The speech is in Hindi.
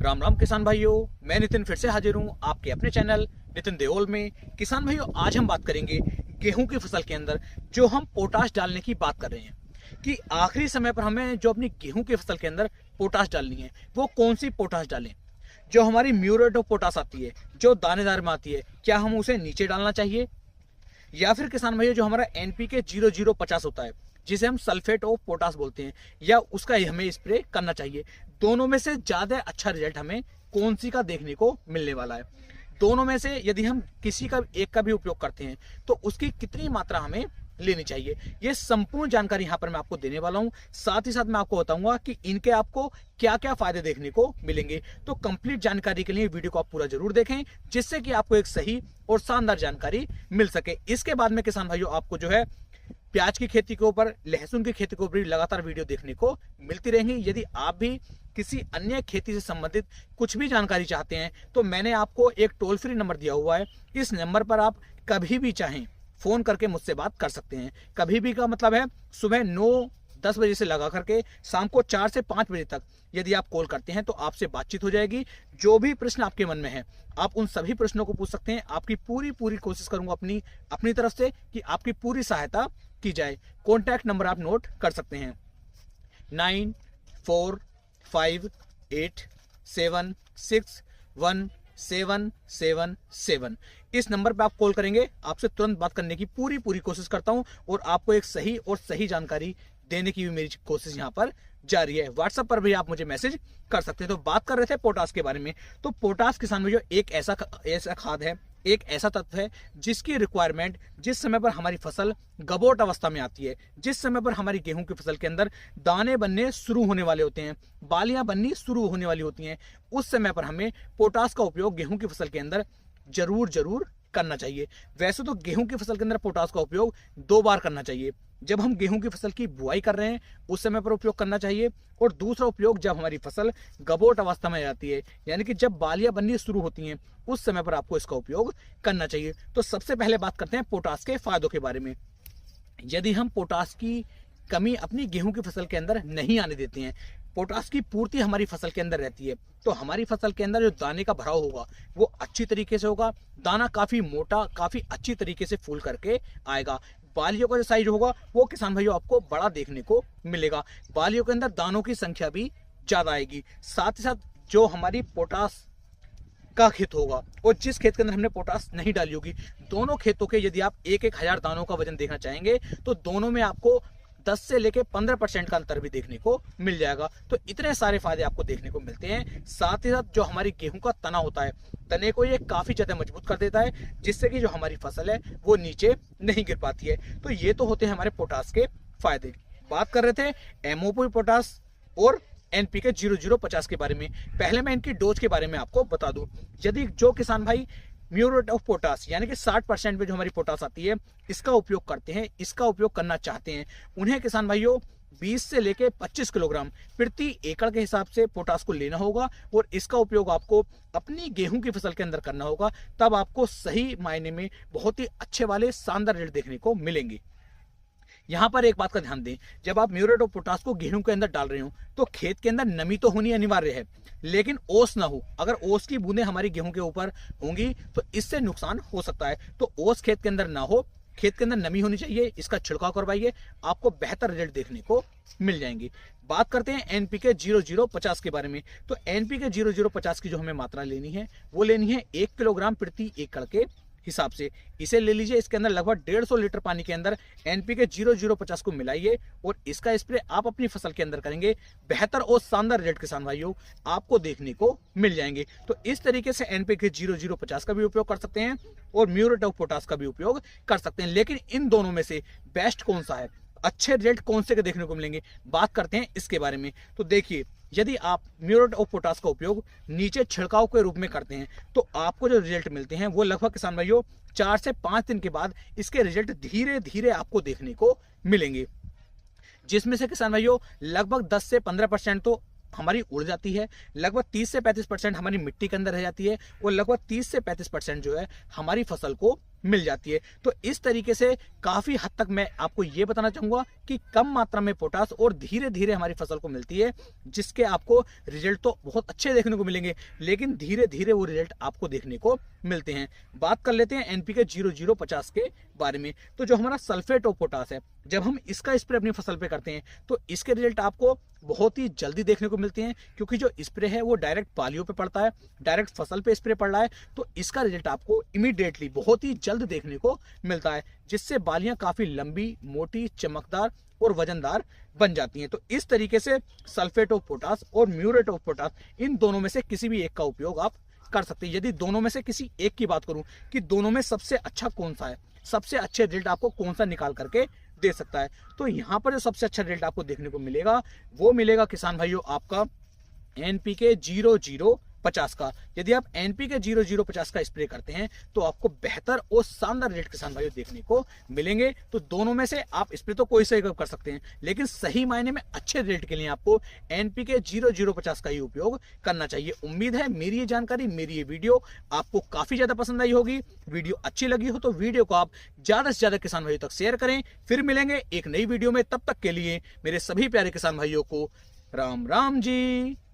राम राम किसान भाइयों, मैं नितिन फिर से हाजिर हूँ आपके अपने चैनल नितिन देओल में। किसान भाइयों, आज हम बात करेंगे गेहूं की फसल के अंदर जो हम पोटाश डालने की बात कर रहे हैं कि आखिरी समय पर हमें जो अपनी गेहूं की फसल के अंदर पोटाश डालनी है वो कौन सी पोटाश डालें। जो हमारी म्यूरेट ऑफ पोटाश आती है, जो दानेदार में आती है, क्या हम उसे नीचे डालना चाहिए या फिर किसान भाइयों जो हमारा NPK 0050 होता है जिसे हम सल्फेट ऑफ पोटाश बोलते हैं, या उसका ही हमें स्प्रे करना चाहिए। दोनों में से ज्यादा अच्छा रिजल्ट हमें कौन सी का देखने को मिलने वाला है। दोनों में से यदि हम किसी का एक का भी उपयोग करते हैं तो उसकी कितनी मात्रा हमें लेनी चाहिए, ये संपूर्ण जानकारी यहाँ पर मैं आपको देने वाला हूँ। साथ ही साथ मैं आपको बताऊंगा कि इनके आपको क्या क्या फायदे देखने को मिलेंगे। तो कंप्लीट जानकारी के लिए वीडियो को आप पूरा जरूर देखें जिससे कि आपको एक सही और शानदार जानकारी मिल सके। इसके बाद में किसान भाइयों आपको जो है प्याज की खेती के ऊपर, लहसुन की खेती के ऊपर लगातार वीडियो देखने को मिलती रहेंगी। यदि आप भी किसी अन्य खेती से संबंधित कुछ भी जानकारी चाहते हैं तो मैंने आपको एक टोल फ्री नंबर दिया हुआ है। इस नंबर पर आप कभी भी चाहें फोन करके मुझसे बात कर सकते हैं। कभी भी का मतलब है सुबह 9-10 बजे से लगा करके शाम को 4 से 5 बजे तक यदि आप कॉल करते हैं तो आपसे बातचीत हो जाएगी। जो भी प्रश्न आपके मन में है आप उन सभी प्रश्नों को पूछ सकते हैं। आपकी पूरी कोशिश करूंगा अपनी तरफ से कि आपकी पूरी सहायता की जाए। कॉन्टैक्ट नंबर आप नोट कर सकते हैं 9458876177। इस नंबर पे आप कॉल करेंगे, आपसे तुरंत बात करने की पूरी कोशिश करता हूं और आपको एक सही और सही जानकारी देने की भी मेरी कोशिश यहां पर जारी है। व्हाट्सएप पर भी आप मुझे मैसेज कर सकते हैं। तो बात कर रहे थे पोटाश के बारे में। तो पोटाश किसान भाइयों एक ऐसा खाद है, एक ऐसा तत्व है जिसकी रिक्वायरमेंट जिस समय पर हमारी फसल गबोट अवस्था में आती है, जिस समय पर हमारी गेहूं की फसल के अंदर दाने बनने शुरू होने वाले होते हैं, बालियां बननी शुरू होने वाली होती हैं, उस समय पर हमें पोटाश का उपयोग गेहूं की फसल के अंदर जरूर करना चाहिए। वैसे तो गेहूं की फसल के अंदर पोटाश का उपयोग 2 बार करना चाहिए। जब हम गेहूं की फसल की बुआई कर रहे हैं उस समय पर उपयोग करना चाहिए, और दूसरा उपयोग जब हमारी फसल गबोट अवस्था में जाती है, यानी कि जब बालियां बननी शुरू होती हैं, उस समय पर आपको इसका उपयोग करना चाहिए। तो सबसे पहले बात करते हैं पोटाश के फायदों के बारे में। यदि हम पोटाश की कमी अपनी गेहूं की फसल के अंदर नहीं आने देते हैं, पोटाश की पूर्ति हमारी फसल के अंदर रहती है, तो हमारी फसल के अंदर जो दाने का भराव होगा वो अच्छी तरीके से होगा। दाना काफी मोटा, काफी अच्छी तरीके से फूल करके आएगा। बालियों का जो साइज होगा वो किसान भाइयों आपको बड़ा देखने को मिलेगा। बालियों के अंदर दानों की संख्या भी ज्यादा आएगी। साथ ही साथ जो हमारी पोटाश का खेत होगा और जिस खेत के अंदर हमने पोटाश नहीं डाली होगी, दोनों खेतों के यदि आप 1-1000 दानों का वजन देखना चाहेंगे तो दोनों में आपको 10 से लेके 15% का अंतर भी देखने को मिल जाएगा। तो इतने सारे फायदे आपको देखने को मिलते हैं। साथ ही साथ जो हमारी गेहूं का तना होता है, तने को ये काफी ज्यादा मजबूत कर देता है जिससे कि जो हमारी फसल है वो नीचे नहीं गिर पाती है। तो ये तो होते हैं हमारे पोटाश के फायदे। बात कर रहे थे MOP पोटाश और NPK 0050 के बारे में। पहले मैं इनकी डोज के बारे में आपको बता दूं। यदि जो किसान भाई म्यूरेट ऑफ पोटाश यानी कि 60% में जो हमारी पोटाश आती है इसका उपयोग करते हैं, इसका उपयोग करना चाहते हैं, उन्हें किसान भाइयों 20 से लेके 25 किलोग्राम प्रति एकड़ के हिसाब से पोटाश को लेना होगा, और इसका उपयोग आपको अपनी गेहूं की फसल के अंदर करना होगा। तब आपको सही मायने में बहुत ही अच्छे वाले शानदार रिजल्ट देखने को मिलेंगे। यहां पर एक बात का ध्यान दें, जब आप म्यूरेट ऑफ पोटाश को गेहूं के अंदर डाल रहे हो तो खेत के अंदर नमी तो होनी अनिवार्य है, लेकिन ओस ना हो। अगर ओस की बूंदें हमारी गेहूं के ऊपर होंगी तो इससे नुकसान हो सकता है। तो ओस खेत के अंदर ना हो, खेत के अंदर नमी होनी चाहिए, इसका छिड़काव करवाइए, आपको बेहतर रिजल्ट देखने को मिल जाएंगे। बात करते हैं NPK 0050 के बारे में। तो NPK 0050 की जो हमें मात्रा लेनी है वो लेनी है 1 किलोग्राम प्रति एकड़ के हिसाब से। इसे ले लीजिए, इसके अंदर लगभग 150 लीटर पानी के अंदर NPK 0050 को मिलाइए और इसका स्प्रे आप अपनी फसल के अंदर करेंगे। बेहतर और शानदार रिजल्ट किसान भाइयों आपको देखने को मिल जाएंगे। तो इस तरीके से NPK 0050 का भी उपयोग कर सकते हैं और म्यूरेट ऑफ पोटाश का भी उपयोग कर सकते हैं। लेकिन इन दोनों में से बेस्ट कौन सा है, अच्छे रिजल्ट कौन से के देखने को मिलेंगे, बात करते हैं इसके बारे में। तो देखिए, यदि आप म्यूरेट ऑफ पोटाश का उपयोग नीचे छिड़काव के रूप में करते हैं तो आपको जो रिजल्ट मिलते हैं वो लगभग किसान भाइयों 4 से 5 दिन के बाद इसके रिजल्ट धीरे आपको देखने को मिलेंगे, जिसमें से किसान भाइयों लगभग 10 से 15% तो हमारी उड़ जाती है, लगभग 30 से 35% हमारी मिट्टी के अंदर रह जाती है, और लगभग 30 से 35% जो है हमारी फसल को मिल जाती है। तो इस तरीके से काफी हद तक मैं आपको ये बताना चाहूंगा कि कम मात्रा में पोटास और धीरे धीरे हमारी फसल को मिलती है, जिसके आपको रिजल्ट तो बहुत अच्छे देखने को मिलेंगे, लेकिन धीरे धीरे वो रिजल्ट आपको देखने को मिलते हैं। बात कर लेते हैं एनपीके 0050 के बारे में। तो जो हमारा सल्फेट ऑफ पोटास है, जब हम इसका स्प्रे अपनी फसल पे करते हैं तो इसके रिजल्ट आपको बहुत ही जल्दी देखने को मिलते हैं, क्योंकि जो स्प्रे है वो डायरेक्ट पालियों पे पड़ता है, डायरेक्ट फसल पे स्प्रे पड़ रहा है, तो इसका रिजल्ट आपको इमीडिएटली बहुत ही जल्द देखने को मिलता है, जिससे बालियां काफी लंबी, मोटी, चमकदार और वजनदार बन जाती हैं। तो इस तरीके से सल्फेट ऑफ पोटास और म्यूरेट ऑफ पोटास, इन दोनों में से किसी भी एक का उपयोग आप कर सकते हैं। यदि दोनों में से किसी एक की बात करूं कि दोनों में सबसे अच्छा कौन सा है, सबसे अच्छे रिजल्ट आपको कौन सा निकाल करके दे सकता है, तो यहां पर जो सबसे अच्छा रिजल्ट आपको देखने को मिलेगा वो मिलेगा किसान भाइयों आपका एनपीके 0050 का। यदि आप एनपीके 0050 का स्प्रे करते हैं तो आपको बेहतर और शानदार रिजल्ट किसान भाइयों देखने को मिलेंगे। तो दोनों में से आप स्प्रे तो कोई सा कर सकते हैं, लेकिन सही मायने में अच्छे रिजल्ट के लिए आपको एनपीके 0050 का ही उपयोग करना चाहिए। उम्मीद है मेरी ये जानकारी, मेरी ये वीडियो आपको काफी ज्यादा पसंद आई होगी। वीडियो अच्छी लगी हो तो वीडियो को आप ज्यादा से ज्यादा किसान भाइयों तक शेयर करें। फिर मिलेंगे एक नई वीडियो में, तब तक के लिए मेरे सभी प्यारे किसान भाइयों को राम राम जी।